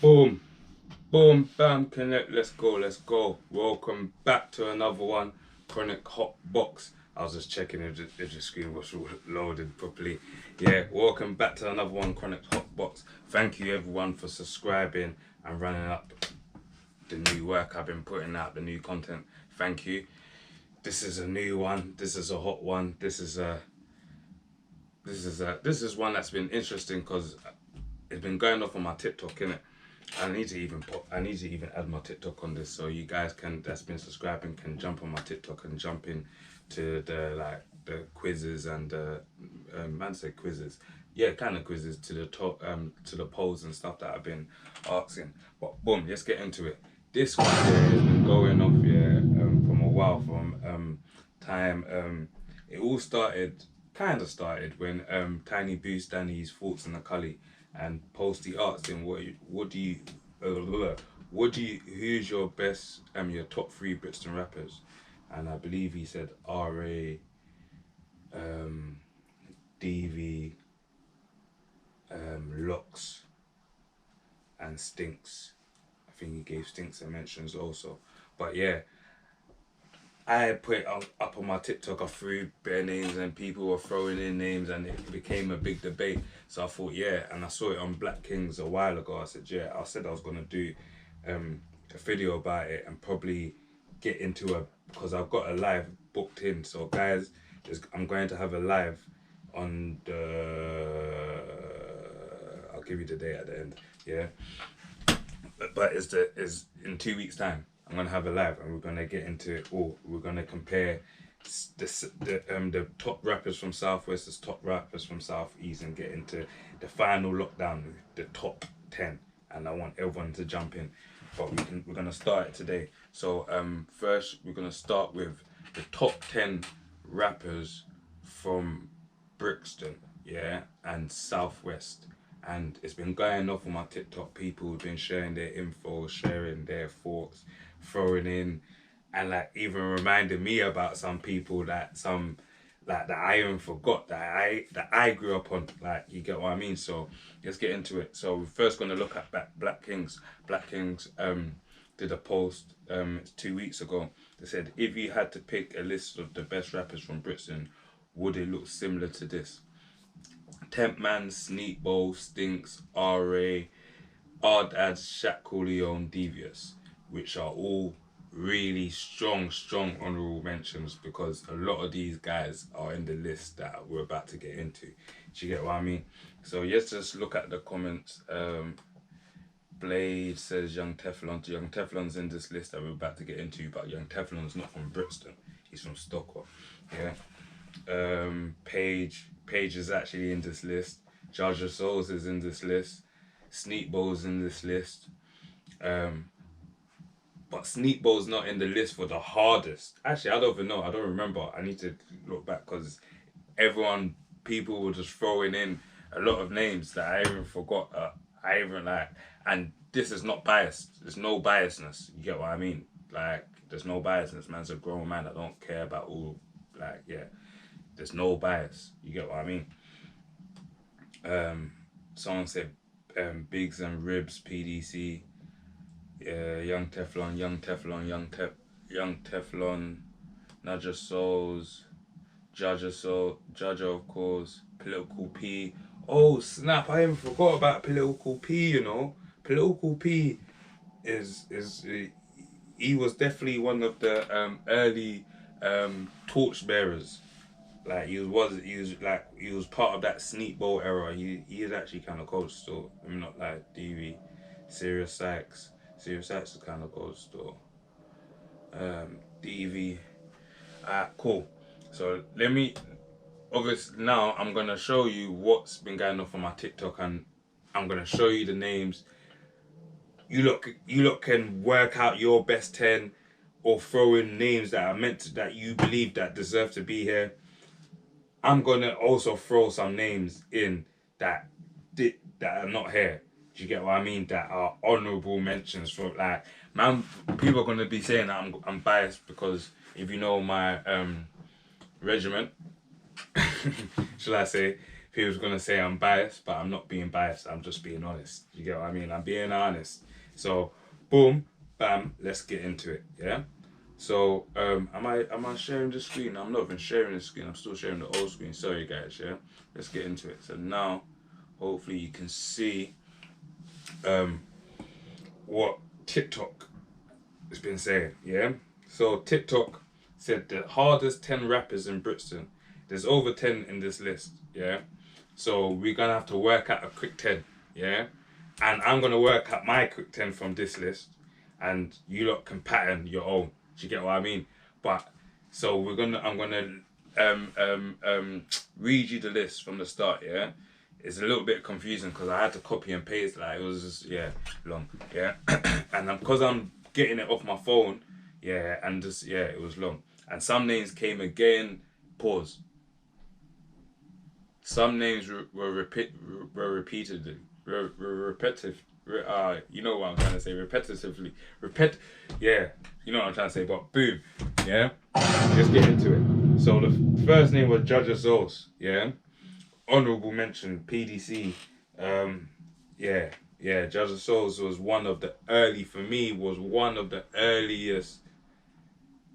Boom, boom, bam, connect, let's go, let's go. Welcome back to another one, Chronic Hot Box. I was just checking if the screen was loaded properly. Yeah, welcome back to another one, Chronic Hot Box. Thank you everyone for subscribing and running up the new work I've been putting out, the new content. Thank you. This is a new one. This is a hot one. This is one that's been interesting because it's been going off on my TikTok, innit? I need to even add my TikTok on this so you guys can that's been subscribing can jump on my TikTok and jump in to the quizzes and man say quizzes. Yeah, kind of quizzes to the polls and stuff that I've been asking. But boom, let's get into it. This one here has been going off from a while from time it all started when Tiny Boost Danny's thoughts on the Cully and Posty asked him uh, who's your best your top three Brixton rappers, and I believe he said R.A., um, DV, Locks, and Stinks. I think he gave Stinks a mentions also, but yeah, I put it up on my TikTok. I threw bare names and people were throwing in names and it became a big debate. So I thought, yeah, and I saw it on Black Kings a while ago. I said, yeah, I said I was gonna do a video about it and probably get into because I've got a live booked in. So guys, I'm going to have a live on the. I'll give you the date at the end. Yeah, but it's in 2 weeks time. I'm gonna have a live and we're gonna get into it all. We're gonna compare the top rappers from Southwest, the top rappers from Southeast, and get into the final lockdown, the top 10. And I want everyone to jump in, but we're gonna start it today. So first we're gonna start with the top 10 rappers from Brixton, yeah, and Southwest. And it's been going off on my TikTok. People have been sharing their info, sharing their thoughts, throwing in, and like even reminding me about some people that I even forgot that I grew up on. Like, you get what I mean. So let's get into it. So we're first gonna look at Black Kings. Black Kings did a post 2 weeks ago. They said, if you had to pick a list of the best rappers from Brixton, would it look similar to this? Tempman, Sneak Bowl, Stinks, R.A., Odd Ads, Shaq Corleone, Devious, which are all really strong honourable mentions because a lot of these guys are in the list that we're about to get into. Do you get what I mean? So let's just look at the comments. Blade says Young Teflon. Young Teflon's in this list that we're about to get into, but Young Teflon's not from Brixton. He's from Stockwell. Yeah. Page is actually in this list. Jar Souls is in this list. Sneak Bowl's in this list. But Sneak Bowl's not in the list for the hardest. Actually, I don't even know. I don't remember. I need to look back because people were just throwing in a lot of names that I even forgot. I even like, and this is not biased. There's no biasness. You get what I mean? Like, there's no biasness. Man's a grown man. I don't care about all. Like, yeah, there's no bias. You get what I mean? Someone said Biggs and Ribs, PDC, Young Teflon, Young Teflon, Nadja Souls, Jaja of course, Political P. Oh snap! I even forgot about Political P. You know, Political P is he was definitely one of the early torch bearers. Like he was part of that Sneak Bowl era. He is actually kind of cold still. I'm not like DV, Serious Sykes. Serious Sykes is kind of cold still. DV. Cool. So let me. Obviously now I'm gonna show you what's been going on for my TikTok, and I'm gonna show you the names. You look can work out your best 10, or throw in names that are that you believe that deserve to be here. I'm gonna also throw some names in that that are not here. Do you get what I mean? That are honourable mentions for, like, man. People are gonna be saying that I'm biased because if you know my regiment, shall I say, people's gonna say I'm biased, but I'm not being biased. I'm just being honest. You get what I mean? I'm being honest. So, boom, bam, let's get into it. Yeah. So, am I sharing the screen? I'm not even sharing the screen. I'm still sharing the old screen. Sorry, guys. Yeah. Let's get into it. So now, hopefully, you can see um what TikTok has been saying. Yeah. So TikTok said the hardest 10 rappers in Brixton. There's over 10 in this list. Yeah. So we're gonna have to work out a quick 10. Yeah. And I'm gonna work out my quick 10 from this list, and you lot can pattern your own. Do you get what I mean? But so I'm gonna read you the list from the start. Yeah. It's a little bit confusing because I had to copy and paste. Like it was just long. Yeah. And because I'm getting it off my phone. Yeah. And just it was long. And some names came again. Pause. Some names were repeatedly repetitive. You know what I'm trying to say. Repetitively. Yeah. You know what I'm trying to say. But boom. Yeah. Let's get into it. So the first name was Judge of Souls. Yeah. Honorable mention PDC. Judge of Souls was one of the earliest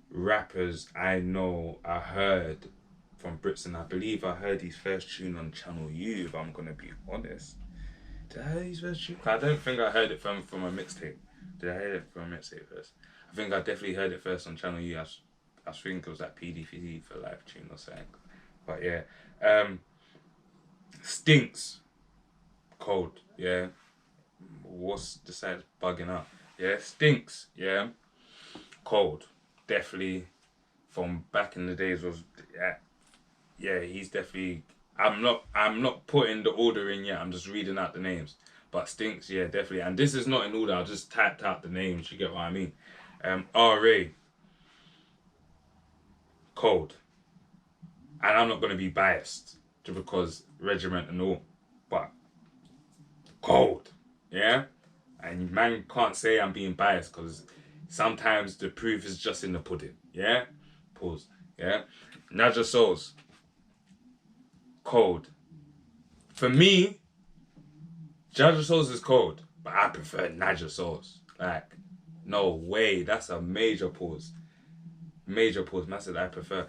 rappers I know. I heard from Brixton. I believe I heard his first tune on Channel U, if I'm gonna be honest. Did I hear his first tune? I don't think I heard it from a mixtape. Did I hear it from a mixtape first? I think I definitely heard it first on Channel U. I think it was that PDC for live tune or something. But yeah. Stinks. Cold. Yeah. What's the side bugging out? Yeah. Stinks. Yeah. Cold. Definitely from back in the days was he's definitely I'm not putting the order in yet, I'm just reading out the names. But Stinks, yeah, definitely. And this is not in order, I just typed out the names, you get what I mean. RA. Cold. And I'm not gonna be biased just because regiment and all. But cold. Yeah? And man can't say I'm being biased because sometimes the proof is just in the pudding. Yeah? Pause. Yeah? Naja Souls. Cold. For me, Naja Souls is cold, but I prefer Naja Souls. Like, no way. That's a major pause. Major pause. Man said I prefer.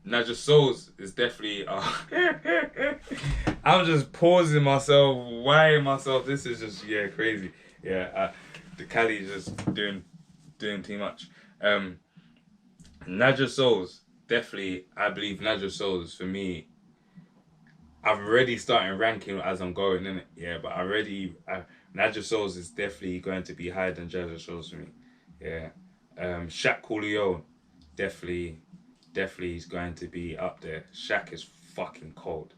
Naja Souls is definitely. I'm just pausing myself, whying myself. This is just crazy. Yeah, the Cali is just doing too much. Naja Souls definitely. I believe Naja Souls for me. I've already started ranking as I'm going in it. Yeah, but Naja Souls is definitely going to be higher than Jaja Souls for me. Yeah. Shaq Coolio, definitely is going to be up there. Shaq is fucking cold.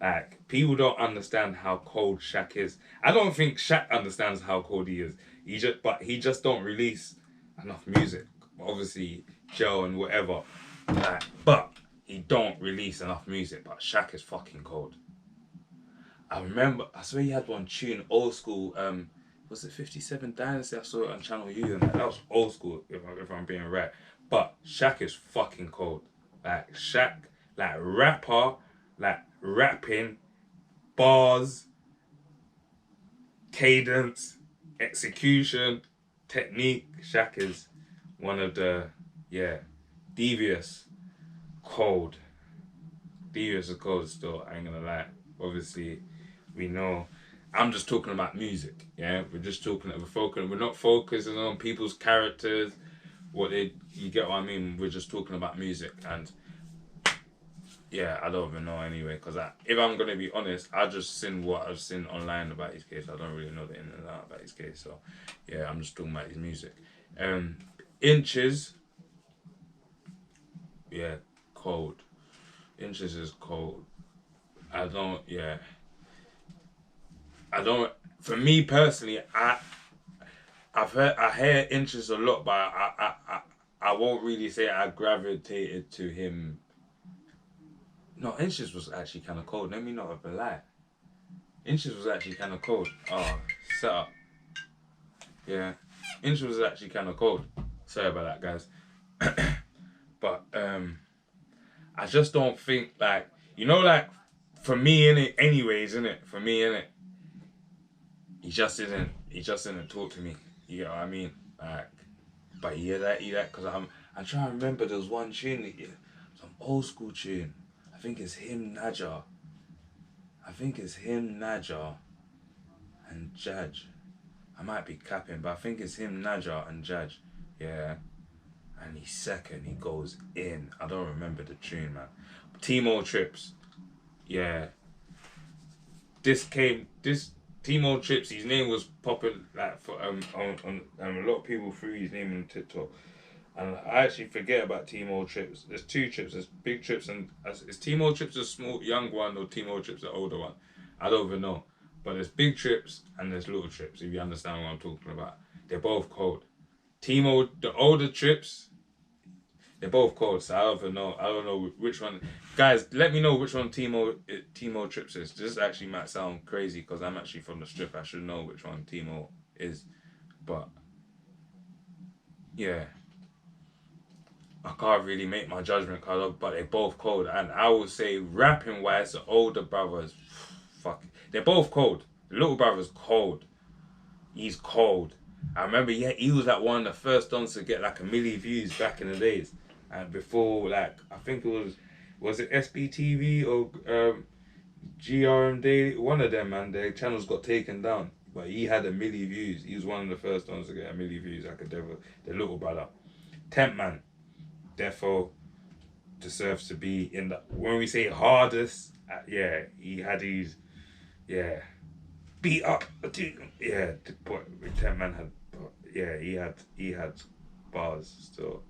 Like, people don't understand how cold Shaq is. I don't think Shaq understands how cold he is. He just don't release enough music. Obviously, Joe and whatever. Like, but he don't release enough music. But Shaq is fucking cold. I swear he had one tune, old school. Was it 57 Dynasty? I saw it on Channel U, and that was old school, if I'm being right. But Shaq is fucking cold. Like, Shaq, like, rapper, like, rapping, bars, cadence, execution, technique. Shaq is one of the, Devious, cold. Devious is cold still, I ain't gonna lie. Obviously, we know. I'm just talking about music, yeah? We're not focusing on people's characters, you get what I mean? We're just talking about music, and I don't even know anyway, because if I'm going to be honest, I just seen what I've seen online about his case. I don't really know the in and out about his case, so I'm just talking about his music. Inches, cold. Inches is cold. For me personally, I hear Inches a lot, but I won't really say I gravitated to him. No, Inches was actually kind of cold. Let me not have a lie. Inches was actually kind of cold. Oh, set up. Yeah, Inches was actually kind of cold. Sorry about that, guys. But I just don't think, like, for me, innit, anyways, innit, for me, innit, he just didn't talk to me. You get what I mean? Like, but because I'm trying to remember. There was one tune, some old school tune. I think it's him, Naja. And Judge. I might be capping, but I think it's him, Naja and Judge. Yeah. And he's second. He goes in. I don't remember the tune, man. Timo Trips. Yeah. This Timo Trips. His name was popping like for on a lot of people threw his name on TikTok. And I actually forget about Timo Trips. There's two Trips. There's big Trips and is Timo Trips a small young one or Timo Trips an older one? I don't even know. But there's big Trips and there's little Trips. If you understand what I'm talking about, they're both cold. Timo, the older Trips, they're both cold. So I don't even know. I don't know which one. Guys, let me know which one Timo Trips is. This actually might sound crazy because I'm actually from the strip. I should know which one Timo is, but yeah. I can't really make my judgment call, but they're both cold. And I would say, rapping wise, the older brothers, fuck, they're both cold. The little brother's cold. He's cold. I remember, yeah, he was like one of the first ones to get like 1 million views back in the days. And before, like, I think was it SBTV or GRM Daily? One of them, man, their channels got taken down. But he had 1 million views. He was one of the first ones to get 1 million views, like a devil. The little brother. Temp Man. Therefore, deserves to be in the, when we say hardest, yeah, he had these, yeah, beat up, yeah, but Ten Man had, yeah, he had bars still.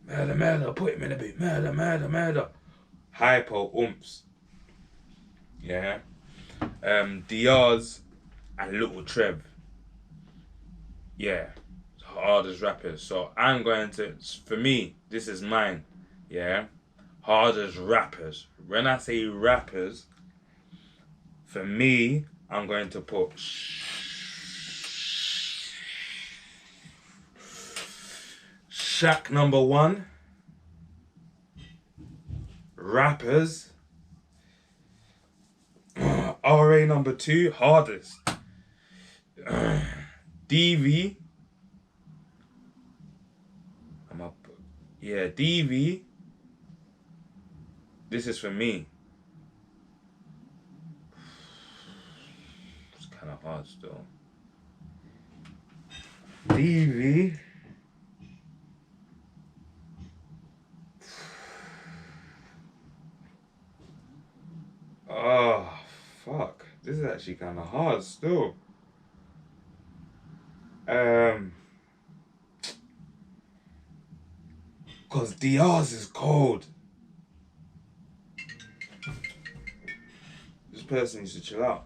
Murder, put him in a bit, murder. Hypo umps, yeah, Diaz and Little Trev, yeah. Hardest rappers. So I'm going to, for me, this is mine, yeah. Hardest rappers. When I say rappers, for me, I'm going to put Shaq number 1. Rappers. RA number 2. Hardest. DV. Yeah, DV. This is for me. It's kind of hard still. DV. Oh, fuck. This is actually kind of hard still. Because Diaz is cold. This person needs to chill out.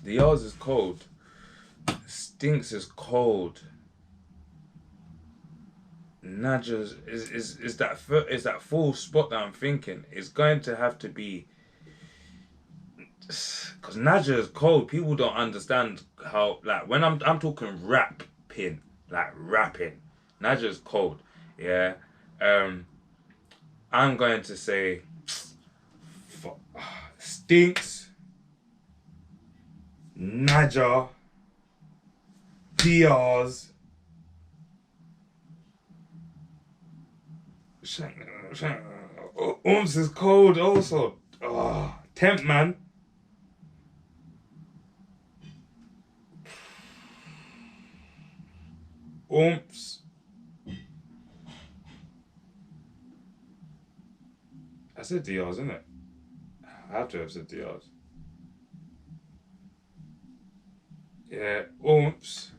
Diaz is cold. Stinks is cold. Naja's is that full spot that I'm thinking. It's going to have to be, because Naja is cold. People don't understand how, like, when I'm talking rapping, like rapping. Naja is cold. Yeah. I'm going to say Stinks, Naja, Diaz, Umps is cold also. Temp Man. Umps. I said Diaz, isn't it? I have to have said Diaz. Yeah, Umps.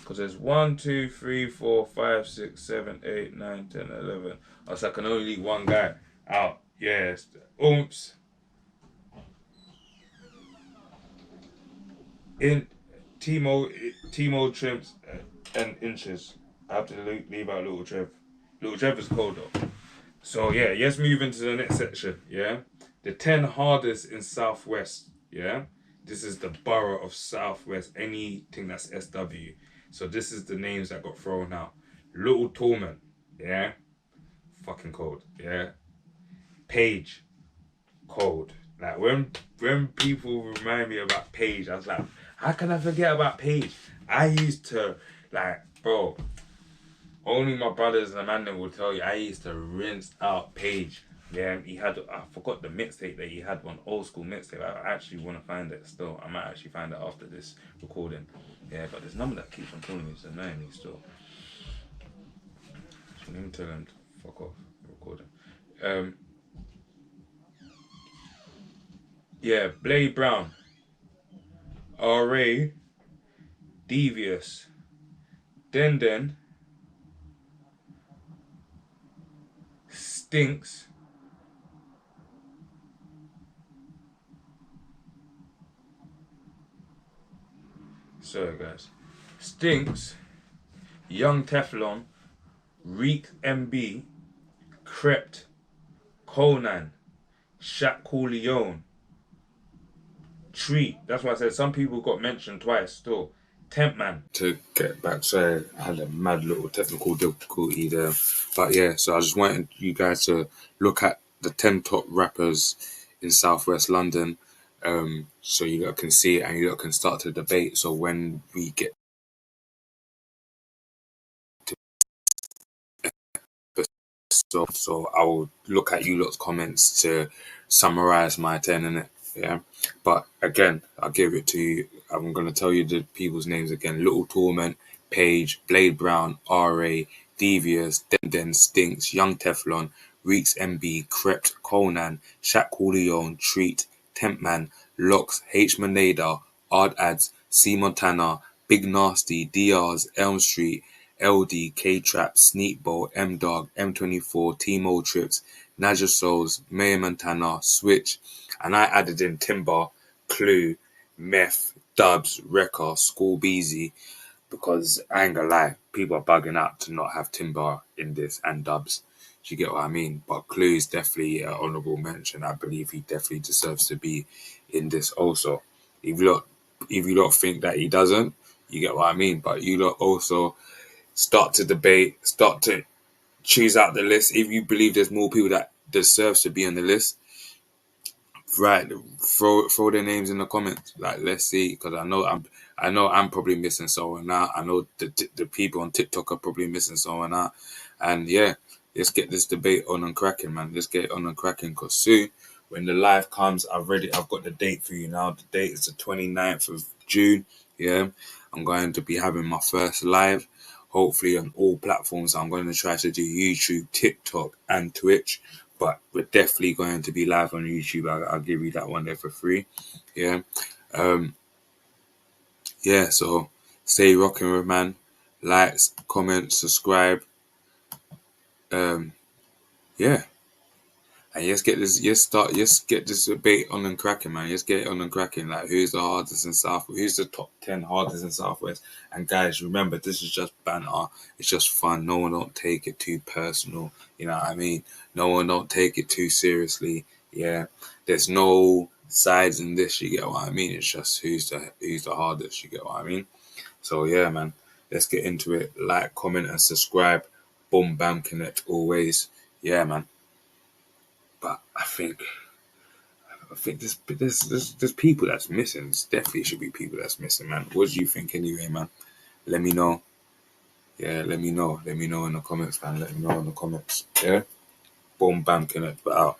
Because there's 1, 2, 3, 4, 5, 6, 7, 8, 9, 10, 11. Oh, so I can only leave one guy out. Yes. Umps. In Timo Trims and Inches. I have to leave out Little Trev. Little Trev is cold though. So yeah, let's move into the next section. Yeah, the 10 hardest in Southwest. Yeah, this is the borough of Southwest. Anything that's SW. So this is the names that got thrown out. Little Tallman. Yeah, fucking cold. Yeah, Paige, cold. Like when people remind me about Paige, I was like, how can I forget about Paige? I used to like, bro. Only my brothers and Amanda will tell you. I used to rinse out Paige. Yeah, he had. I forgot the mixtape that he had, one old school mixtape. I actually want to find it still. I might actually find it after this recording. Yeah, but this number that keeps on calling me is annoying me still. So let me tell him to fuck off the recording. Um, yeah, Blade Brown, R.A., Devious, Den, Stinks. Sorry guys, Stinks, Young Teflon, Reek MB, Crept, Conan, Shaq Leone, Treat. That's why I said some people got mentioned twice still. Temp Man. To get back, so I had a mad little technical difficulty there. But yeah, so I just wanted you guys to look at the 10 top rappers in Southwest London, so you lot can see it and you lot can start to debate. So when we get so I will look at you lot's comments to summarize my 10 in it. Yeah. But again, I'll give it to you. I'm gonna tell you the people's names again. Little Torment, Page, Blade Brown, RA, Devious, Den, Stinks, Young Teflon, Reeks MB, Crept, Conan, Shaq Leone, Treat, Tempman, Locks, H Manada, Ard Ads, C Montana, Big Nasty, DRs, Elm Street, LD, K-Trap, Sneakbolt, M-Dog, M24, Timo Trips, Naja Souls, Mayor Montana, Switch, and I added in Timber, Clue, Meth, Dubs, Wrecker, School Beezy, because I ain't gonna lie, people are bugging out to not have Timber in this and Dubs. Do you get what I mean? But Clue is definitely an honourable mention. I believe he definitely deserves to be in this also. If you lot think that he doesn't, you get what I mean. But you lot also start to debate, start to choose out the list. If you believe there's more people that deserves to be on the list, right? Throw their names in the comments. Like, let's see, because I know I'm probably missing someone out. I know the people on TikTok are probably missing someone out, and yeah, let's get this debate on and cracking, man. Let's get it on and cracking, because soon when the live comes, I've got the date for you now. The date is the 29th of June. Yeah, I'm going to be having my first live, hopefully on all platforms. I'm going to try to do YouTube, TikTok, and Twitch, but we're definitely going to be live on YouTube. I'll give you that one there for free. Yeah. Yeah, so stay rocking with, man. Likes, comment, subscribe. Yeah. And let's get this debate on and cracking, man. Let's get it on and cracking. Like, who's the hardest in South? Who's the top 10 hardest in Southwest? And guys, remember, this is just banter. It's just fun. No one don't take it too personal. You know what I mean? No one don't take it too seriously. Yeah. There's no sides in this. You get what I mean? It's just who's the hardest. You get what I mean? So yeah, man. Let's get into it. Like, comment, and subscribe. Boom, bam, connect always. Yeah, man. But I think there's people that's missing. There's definitely should be people that's missing, man. What do you think anyway, man? Let me know. Yeah, let me know. Let me know in the comments, man. Let me know in the comments. Yeah. Boom, bam, connect. But out.